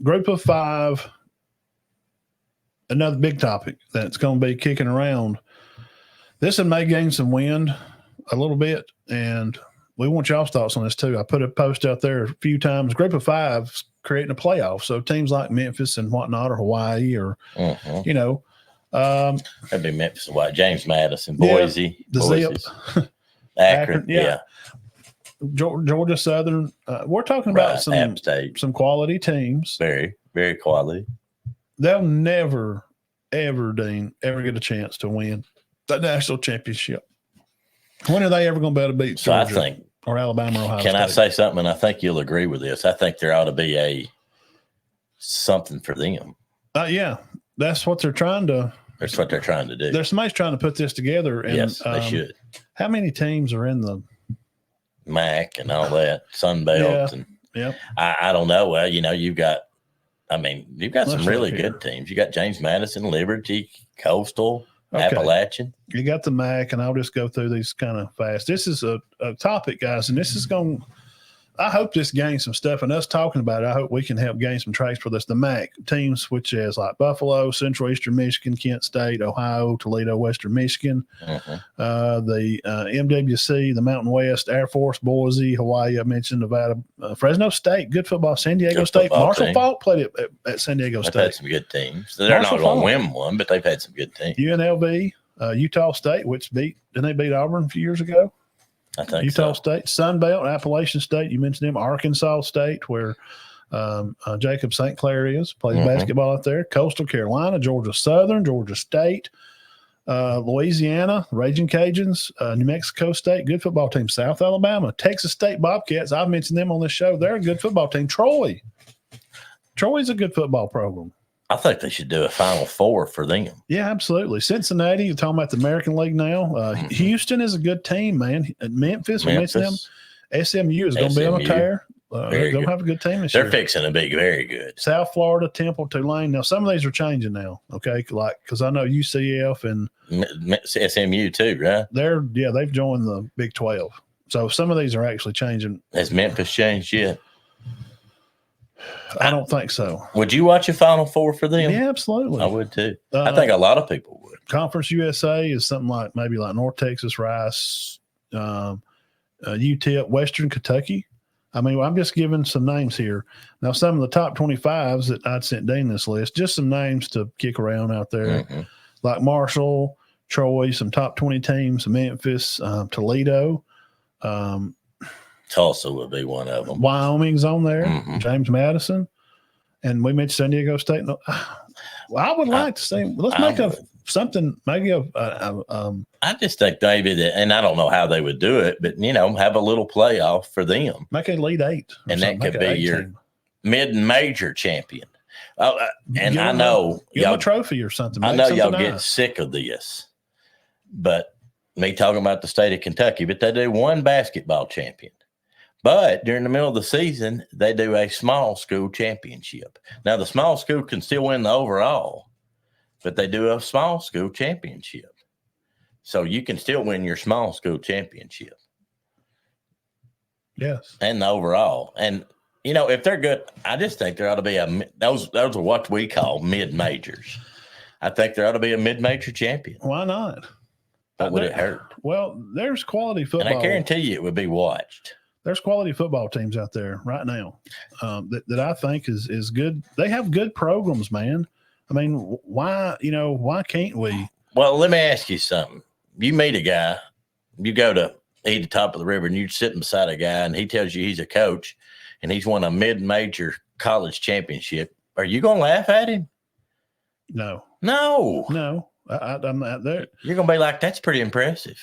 Group of 5. Another big topic that's going to be kicking around. This one may gain some wind a little bit, and we want y'all's thoughts on this too. I put a post out there a few times. Group of 5 creating a playoff. So teams like Memphis and whatnot, or Hawaii, or that'd be Memphis and Hawaii. James Madison, Boise, the Zip, Akron, yeah. Georgia Southern. We're talking about some quality teams. Very, very quality. They'll never, ever, Dean, ever get a chance to win the national championship. When are they ever going to be able to beat Georgia? So I think, or Alabama or Ohio Can State? I say something? And I think you'll agree with this. I think there ought to be something for them. Yeah, that's what they're trying to. That's what they're trying to do. There's somebody's trying to put this together. And, yes, they should. How many teams are in the MAC and all that, Sun Belt? Yeah. I don't know. Well, you've got some really good teams. You got James Madison, Liberty, Coastal, Appalachian. You got the MAC, and I'll just go through these kind of fast. This is a topic, guys, and this is going – I hope this gains some stuff. And us talking about it, I hope we can help gain some tracks for this. The MAC teams, which is like Buffalo, Central Eastern Michigan, Kent State, Ohio, Toledo, Western Michigan, the MWC, the Mountain West, Air Force, Boise, Hawaii, I mentioned, Nevada, Fresno State, good football, San Diego State. Marshall Faulk played it at San Diego State. They've had some good teams. They're not going to win one, but they've had some good teams. UNLV, Utah State, which didn't they beat Auburn a few years ago? I think Utah State, Sun Belt, Appalachian State. You mentioned them. Arkansas State, where Jacob St. Clair plays basketball out there. Coastal Carolina, Georgia Southern, Georgia State, Louisiana, Raging Cajuns, New Mexico State, good football team. South Alabama, Texas State Bobcats. I've mentioned them on this show. They're a good football team. Troy's a good football program. I think they should do a Final Four for them. Yeah, absolutely. Cincinnati, you're talking about the American League now. Houston is a good team, man. Memphis, we mentioned them. SMU is going to be on a tear. They're going to have a good team this year. They're fixing to be very good. South Florida, Temple, Tulane. Now, some of these are changing now, okay? Because I know UCF and SMU too, right? They've joined the Big 12. So some of these are actually changing. Has Memphis changed yet? I don't think so. Would you watch a Final Four for them? Yeah, absolutely. I would too. I think a lot of people would. Conference USA is something like maybe like North Texas, Rice, UTEP, Western Kentucky. I mean, I'm just giving some names here. Now, some of the top 25s that I'd sent Dean this list, just some names to kick around out there, like Marshall, Troy, some top 20 teams, Memphis, Toledo. Tulsa would be one of them. Wyoming's on there. James Madison. And we mentioned San Diego State. Well, I would like to see. Let's make something. Maybe I just think maybe that, and I don't know how they would do it, but have a little playoff for them. Make a Elite Eight, and that could be your mid-major champion. And I know give them a trophy or something. I know y'all get sick of this, but me talking about the state of Kentucky, but they do one basketball champion. But during the middle of the season, they do a small school championship. Now, the small school can still win the overall, but they do a small school championship. So you can still win your small school championship. Yes. And the overall. And, if they're good, I just think there ought to be those are what we call mid-majors. I think there ought to be a mid-major champion. Why not? But would it hurt? Well, there's quality football. And I guarantee you it would be watched. There's quality football teams out there right now that I think is good. They have good programs, man. I mean, why can't we? Well, let me ask you something. You meet a guy, you go to eat the top of the river, and you're sitting beside a guy, and he tells you he's a coach, and he's won a mid-major college championship. Are you going to laugh at him? No. I'm not there. You're going to be like, that's pretty impressive.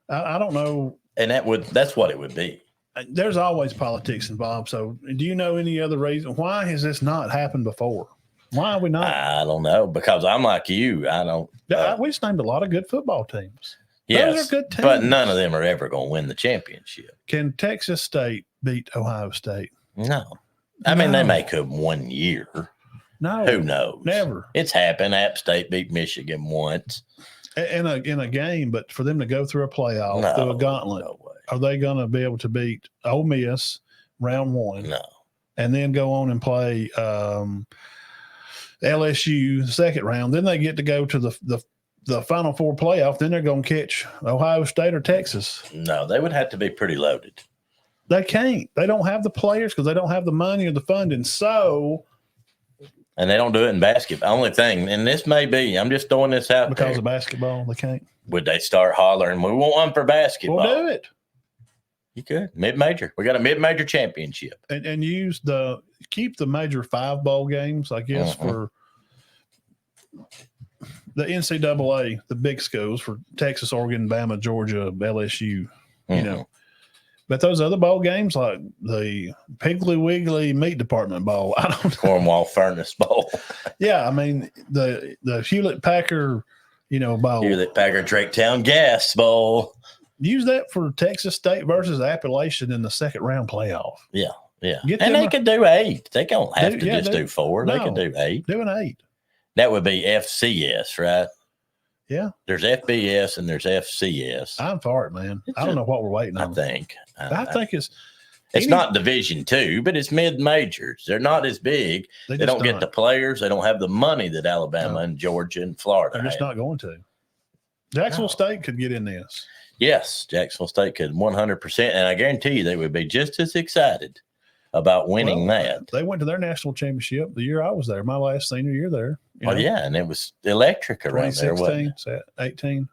I don't know. And that's what it would be. There's always politics involved. So do you know any other reason? Why has this not happened before? Why are we not? I don't know. Because I'm like you. I don't. We just named a lot of good football teams. Yes, those are good teams. But none of them are ever going to win the championship. Can Texas State beat Ohio State? No. I mean, they may come 1 year. No. Who knows? Never. It's happened. App State beat Michigan once. In a game, but for them to go through a playoff, through a gauntlet, no way. Are they going to be able to beat Ole Miss round one? No. and then go on and play LSU the second round. Then they get to go to the Final Four playoff. Then they're going to catch Ohio State or Texas. No, they would have to be pretty loaded. They can't. They don't have the players because they don't have the money or the funding. So, and they don't do it in basketball. Only thing, and this may be, I'm just throwing this out because there. of basketball, they can't. Would they start hollering, we want one for basketball? We'll do it. You could. Mid-major. We got a mid-major championship. And keep the major 5 bowl games, I guess, for the NCAA, the big schools for Texas, Oregon, Bama, Georgia, LSU, you know. But those other bowl games, like the Piggly Wiggly Meat Department Bowl, I don't know. Cornwall Furnace Bowl. Yeah, I mean, the Hewlett Packard, bowl. Hewlett Packard Draketown Gas Bowl. Use that for Texas State versus Appalachian in the second round playoff. Yeah, yeah. Get and them they could do 8. They don't have to just do 4. They No. can do 8. Do an 8. That would be FCS, right? Yeah. There's FBS and there's FCS. I'm for it, man. I don't know what we're waiting I on. think. I think it's not Division II, but it's mid majors. They're not as big. They don't get the players. They don't have the money that Alabama and Georgia and Florida They're just have. not going to. Jacksonville State could get in this. Yes, Jacksonville State could 100%. And I guarantee you they would be just as excited about winning that. They went to their national championship the year I was there, my last senior year there. Yeah, and it was electric around there, wasn't it? 18.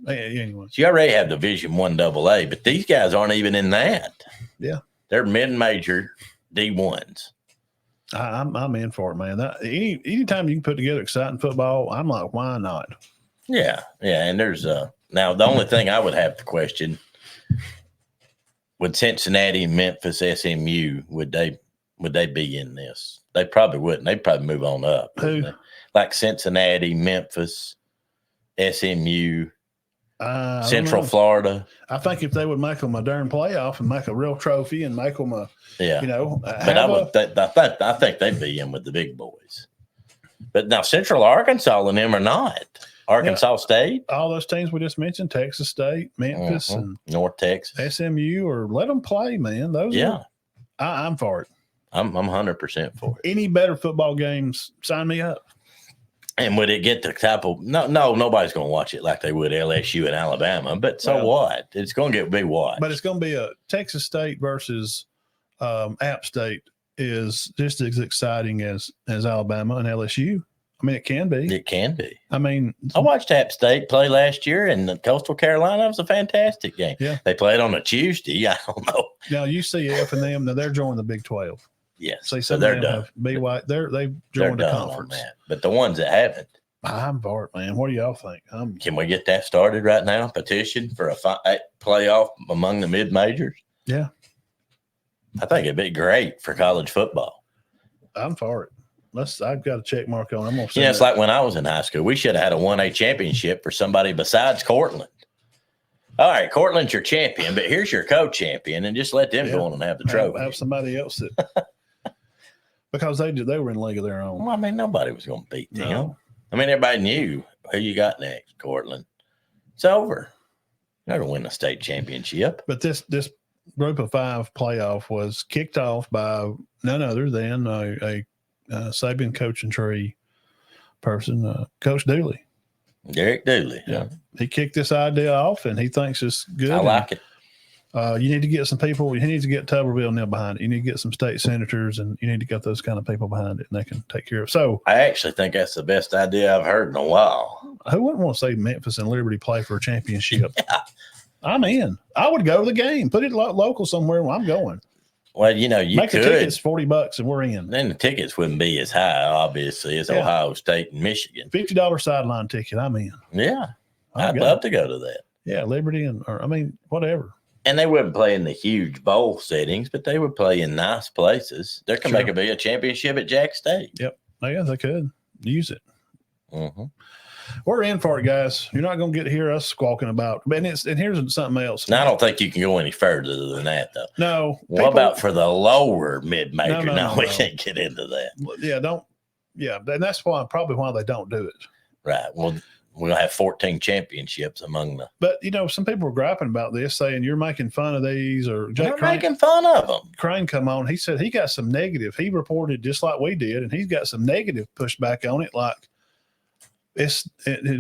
Anyway. So you already have Division I AA, but these guys aren't even in that. Yeah. They're mid-major D1s. I'm in for it, man. Anytime you can put together exciting football, I'm like, why not? Yeah, yeah. And there's now the only thing I would have to question, would Cincinnati, Memphis, SMU, would they be in this? They probably wouldn't. They'd probably move on up. Who? Like Cincinnati, Memphis, SMU, Central Florida. I think if they would make them a darn playoff and make a real trophy and make them Yeah. but I think they'd be in with the big boys. But now Central Arkansas and them are not. Arkansas State, all those teams we just mentioned, Texas State, Memphis, and North Texas, SMU, or let them play, man. I'm for it. I'm 100% for it. Any better football games, sign me up. And would it get the type of no? Nobody's going to watch it like they would LSU and Alabama. But what? It's going to be watched. But it's going to be a Texas State versus App State is just as exciting as Alabama and LSU. I mean, it can be. It can be. I mean, I watched App State play last year, and Coastal Carolina. It was a fantastic game. Yeah. They played on a Tuesday. I don't know. Now UCF and them, now they're joining the Big 12. Yes. So they're done. BY, they've joined the conference. But the ones that haven't. I'm for it, man. What do y'all think? Can we get that started right now? Petition for a playoff among the mid majors? Yeah. I think it'd be great for college football. I'm for it. I've got a check mark on. I'm gonna. It's like when I was in high school. We should have had a 1A championship for somebody besides Cortland. All right, Cortland's your champion, but here's your co-champion, and just let them go on and have the trophy. Have somebody else that because they were in a league of their own. Well, I mean, nobody was going to beat them. No. I mean, everybody knew who you got next, Cortland. It's over. You're not going to win a state championship. But this group of 5 playoff was kicked off by none other than a Saban coaching tree person, Coach Dooley. Derek Dooley. Yeah. He kicked this idea off, and he thinks it's good. I like it. You need to get some people. You need to get Tuberville and them behind it. You need to get some state senators, and you need to get those kind of people behind it, and they can take care of it. So I actually think that's the best idea I've heard in a while. Who wouldn't want to see Memphis and Liberty play for a championship? Yeah. I'm in. I would go to the game. Put it local somewhere where I'm going. Well, you Make could. the tickets $40 and we're in. Then the tickets wouldn't be as high, obviously, as Ohio State and Michigan. $50 sideline ticket. I'm in. Yeah. I'd love to go to that. Yeah, Liberty whatever. And they wouldn't play in the huge bowl settings, but they would play in nice places. There can make it be a championship at Jack State. Yep. Yeah, they could use it. Mm-hmm. We're in for it, guys. You're not going to get to hear us squawking about. And here's something else. Now, I don't think you can go any further than that, though. No. What about for the lower mid-major? No, we can't get into that. Yeah, don't. Yeah, and that's probably why they don't do it. Right. Well, we're going to have 14 championships among the. But, some people were griping about this, saying you're making fun of these, or We're making fun of them. Crane come on. He said he got some negative. He reported just like we did, and he's got some negative pushback on it. Like,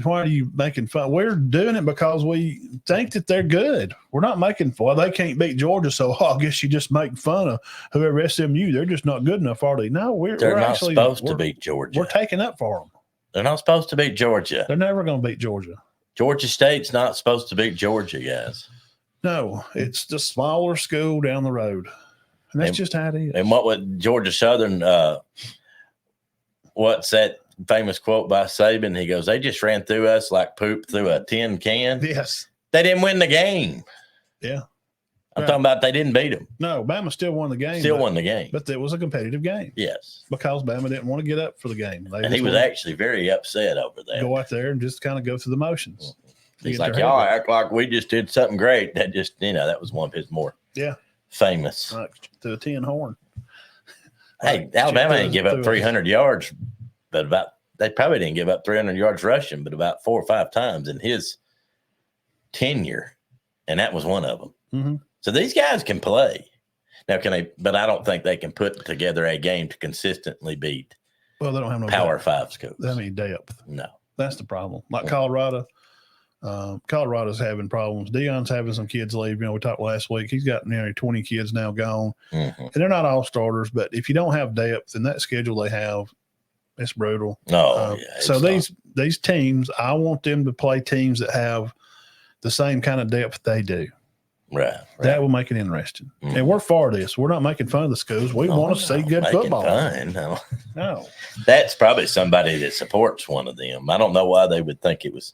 why are you making fun? We're doing it because we think that they're good. We're not making fun. Well, they can't beat Georgia, so I guess you just make fun of whoever SMU. They're just not good enough, are they? No, They're we're not actually supposed to beat Georgia. We're taking up for them. They're not supposed to beat Georgia. They're never going to beat Georgia. Georgia State's not supposed to beat Georgia, guys. No, it's the smaller school down the road. And that's just how it is. And what would Georgia Southern, what's that famous quote by Saban? He goes, they just ran through us like poop through a tin can. Yes. They didn't win the game. Yeah. I'm talking about they didn't beat them. No, Bama still won the game. Still won the game. But it was a competitive game. Yes. Because Bama didn't want to get up for the game. And he was actually very upset over that. Go out there and just kind of go through the motions. He's like, y'all act like we just did something great. That just, that was one of his more famous. Like to a tin horn. Hey, Alabama didn't give up 300 yards, but they probably didn't give up 300 yards rushing, but about 4 or 5 times in his tenure. And that was one of them. Mm-hmm. So these guys can play. Now, but I don't think they can put together a game to consistently beat they don't have no Power depth. 5 schools. They have any depth. No. That's the problem. Like Colorado. Colorado's having problems. Deion's having some kids leave. We talked last week. He's got nearly 20 kids now gone. Mm-hmm. And they're not all starters, but if you don't have depth in that schedule they have, it's brutal. No. So these teams, I want them to play teams that have the same kind of depth they do. Right. That will make it interesting. Mm-hmm. And we're for this. We're not making fun of the schools. We want to see good football. No. That's probably somebody that supports one of them. I don't know why they would think it was.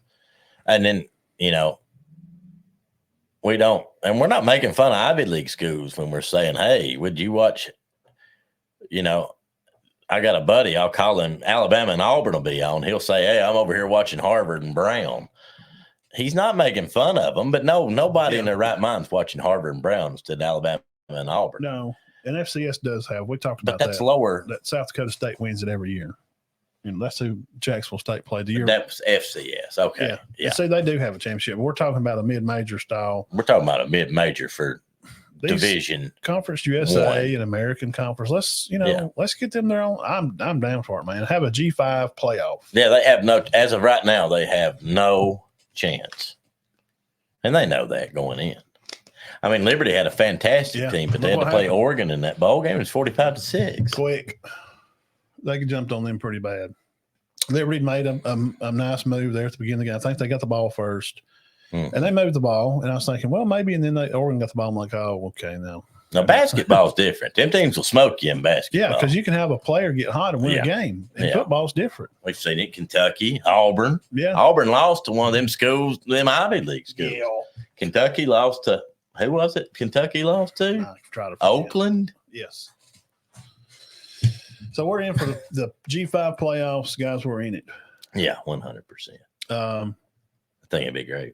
And then, we don't, and we're not making fun of Ivy League schools when we're saying, hey, would you watch, I got a buddy, I'll call him Alabama and Auburn will be on. He'll say, hey, I'm over here watching Harvard and Brown. He's not making fun of them, but nobody in their right mind's watching Harvard and Brown instead of Alabama and Auburn. No, and FCS does have, we talked about but that's lower. That South Dakota State wins it every year. And that's who Jacksonville State played the year. That's FCS. Okay. Yeah. See, they do have a championship. We're talking about a mid-major style. We're talking about a mid-major for division. Conference USA and American Conference. Let's, let's get them their own. I'm down for it, man. Have a G5 playoff. Yeah, they have as of right now, they have no chance. And they know that going in. I mean, Liberty had a fantastic team, but they had to play Oregon in that bowl game. It was 45-6. Quick. They jumped on them pretty bad. Liberty made a nice move there at the beginning of the game. I think they got the ball first. And they moved the ball. And I was thinking, well, maybe. And then Oregon got the ball. I'm like, oh, okay, now. Now, basketball's different. Them teams will smoke you in basketball. Yeah, because you can have a player get hot and win a game. And football's different. We've seen it. Kentucky, Auburn. Yeah. Auburn lost to one of them schools, them Ivy League schools. Yeah. Kentucky lost to, who was it? Kentucky lost to? Oakland? Yes. So we're in for the G5 playoffs, guys. We're in it. Yeah, 100%. I think it'd be great.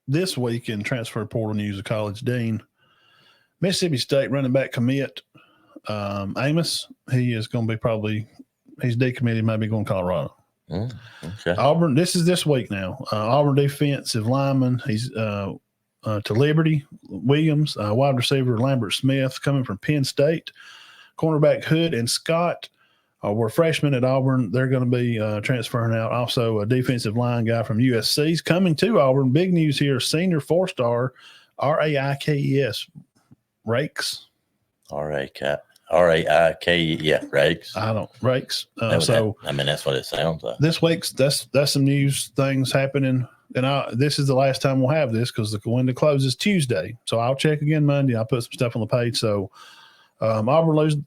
This week in transfer portal news of College Dean, Mississippi State running back commit Amos. He is going to be he's decommitted, maybe going to Colorado. Okay. Auburn. This is this week now. Auburn defensive lineman. He's to Liberty. Williams, wide receiver Lambert Smith coming from Penn State. Cornerback Hood and Scott were freshmen at Auburn. They're going to be transferring out. Also, a defensive line guy from USC is coming to Auburn. Big news here. Senior 4-star Raikes. Rakes. R-A-I-K-E. Yeah, Rakes. Rakes. That's what it sounds like. This week's that's some news things happening. And this is the last time we'll have this because the window closes Tuesday. So I'll check again Monday. I'll put some stuff on the page. So Auburn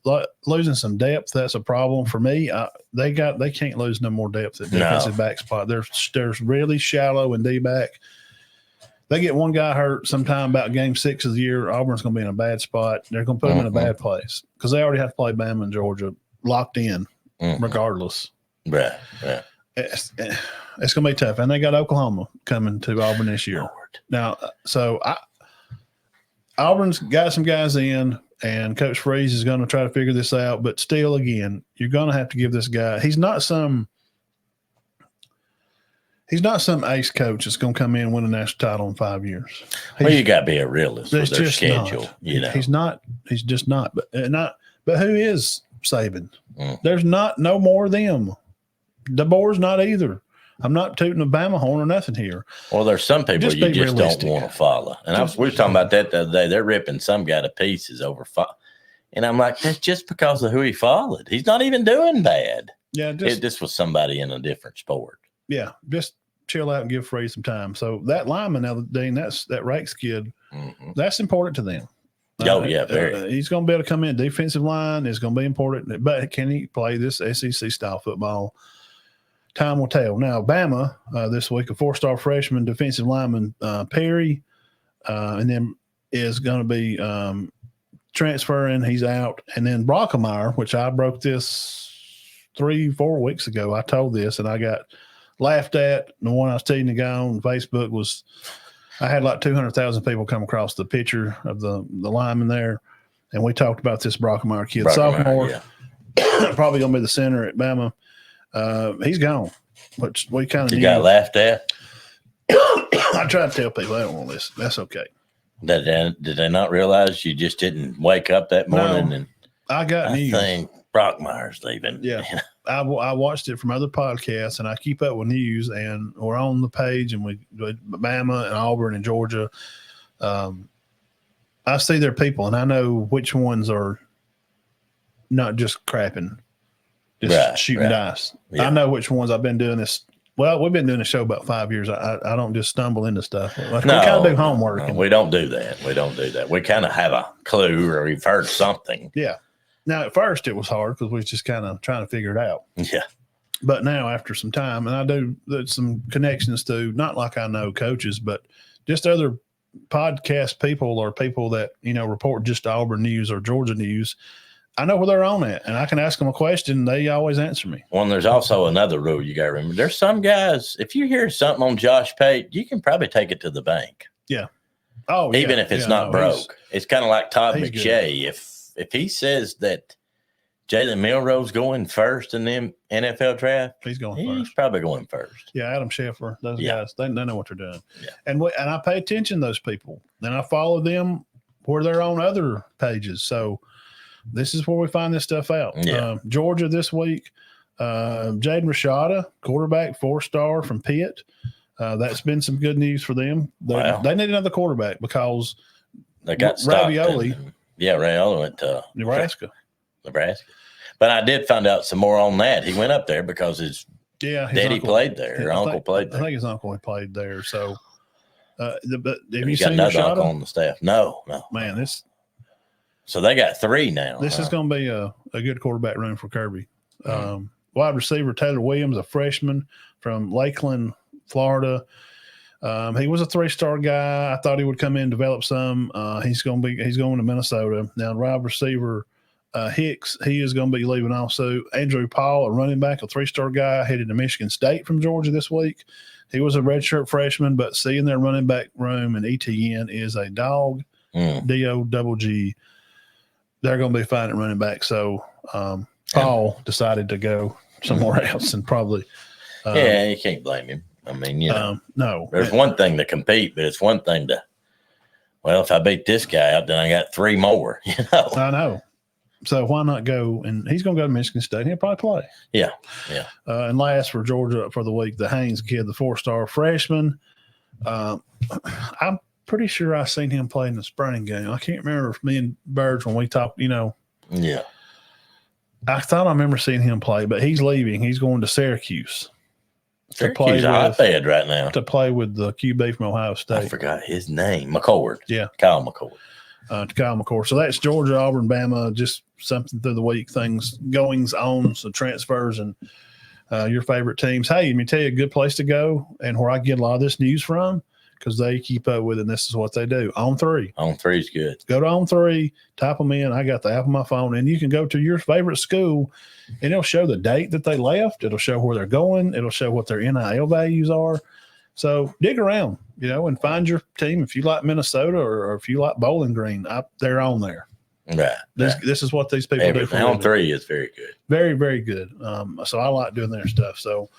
losing some depth. That's a problem for me. They can't lose no more depth at defensive back spot. They're really shallow in D-back. They get one guy hurt sometime about game 6 of the year. Auburn's going to be in a bad spot. They're going to put them in a bad place because they already have to play Bama and Georgia locked in regardless. Right. It's going to be tough. And they got Oklahoma coming to Auburn this year. Lord. Now, so Auburn's got some guys in, and Coach Freeze is going to try to figure this out. But still, again, you're going to have to give this guy – he's not some He's not some ace coach that's going to come in and win a national title in 5 years. Well, you got to be a realist with It's their just schedule. not. You know, He's not. He's just not. But who is Saban? Mm. There's no more of them. DeBoer's not either. I'm not tooting a Bama horn or nothing here. well, there's some people Just you be just realistic. don't want to follow. And we were talking about that the other day. They're ripping some guy to pieces over and I'm like, that's just because of who he followed. He's not even doing bad. Yeah, This was somebody in a different sport. yeah, just chill out and give Freeze some time. So that lineman, now, Dean, that Rakes kid, Mhm. that's important to them. Oh, yeah, very. He's going to be able to come in. Defensive line is going to be important, but can he play this SEC style football? Time will tell. Now, Bama this week, a 4-star freshman defensive lineman, Perry, and then is going to be transferring. He's out. And then Brockemeyer, which I broke this 3-4 weeks ago. I told this, and I got laughed at. The one I was telling the guy on Facebook was I had like 200,000 people come across the picture of the lineman there. And we talked about this Brockemeyer kid, sophomore, yeah. probably going to be the center at Bama. He's gone, which we kind of You got laughed at? I try to tell people I don't want to listen. That's okay. Did they not realize you just didn't wake up that morning and I got news. think Brockmeyer's leaving? Yeah. I watched it from other podcasts, and I keep up with news, and we're on the page, and we Bama and Auburn and Georgia. I see their people, and I know which ones are not just crapping, just shooting dice. Yeah. I know which ones. I've been doing this. Well, we've been doing the show about 5 years. I don't just stumble into stuff. Like, we kind of do homework. No, we don't do that. We kind of have a clue, or we've heard something. Yeah. Now, at first, it was hard because we was just kind of trying to figure it out. Yeah. But now, after some time, and I do some connections to, not like I know coaches, but just other podcast people or people that, report just Auburn news or Georgia news. I know where they're on at, and I can ask them a question. They always answer me. Well, and there's also another rule you got to remember. There's some guys, if you hear something on Josh Pate, you can probably take it to the bank. Yeah. Oh, even if it's not broke. It's kind of like Todd he's McShay. If he says that Jalen Milroe's going first in the NFL draft, he's going he's first. probably going first. Yeah, Adam Schefter, those guys, they know what they're doing. Yeah. And I pay attention to those people, and I follow them where they're on other pages. So this is where we find this stuff out. Yeah. Georgia this week, Jaden Rashada, quarterback, 4-star from Pitt. That's been some good news for them. They need another quarterback because they got stopped. Ravioli. Ravioli went to Nebraska. But I did find out some more on that. He went up there because his daddy played there. Her uncle played there. I think his uncle had played there. So, but have you He's got seen another Rashada? uncle on the staff. No. Man, So they got 3 now. This is going to be a good quarterback room for Kirby. Wide receiver Taylor Williams, a freshman from Lakeland, Florida. He was a 3-star guy. I thought he would come in and develop some. He's going to Minnesota. Now, wide receiver Hicks, he is going to be leaving also. Andrew Paul, a running back, a 3-star guy, headed to Michigan State from Georgia this week. He was a redshirt freshman, but seeing their running back room and ETN is a dog, D-O-G-G. They're going to be fine at running back. So Paul decided to go somewhere else and probably. You can't blame him. I mean, no. There's one thing to compete, but it's one thing to, well, if I beat this guy out, then I got 3 more, I know. So why not go? And he's going to go to Michigan State. He'll probably play. Yeah. And last for Georgia for the week, the Haynes kid, the 4-star freshman. I'm pretty sure I seen him play in the spring game. I can't remember if me and Burge, when we talked, Yeah. I thought I remember seeing him play, but he's leaving. He's going to Syracuse. Syracuse hotbed right now. To play with the QB from Ohio State. I forgot his name. McCord. Yeah. Kyle McCord. To Kyle McCord. So that's Georgia, Auburn, Bama, just something through the week, things, goings on, some transfers, and your favorite teams. Hey, let me tell you a good place to go and where I get a lot of this news from because they keep up with it, and this is what they do. On 3. On 3 is good. Go to On 3, type them in. I got the app on my phone, and you can go to your favorite school, and it'll show the date that they left. It'll show where they're going. It'll show what their NIL values are. So dig around, and find your team. If you like Minnesota or if you like Bowling Green, they're on there. Right. This is what these people do. On 3 is very good. Very, very good. So I like doing their stuff. So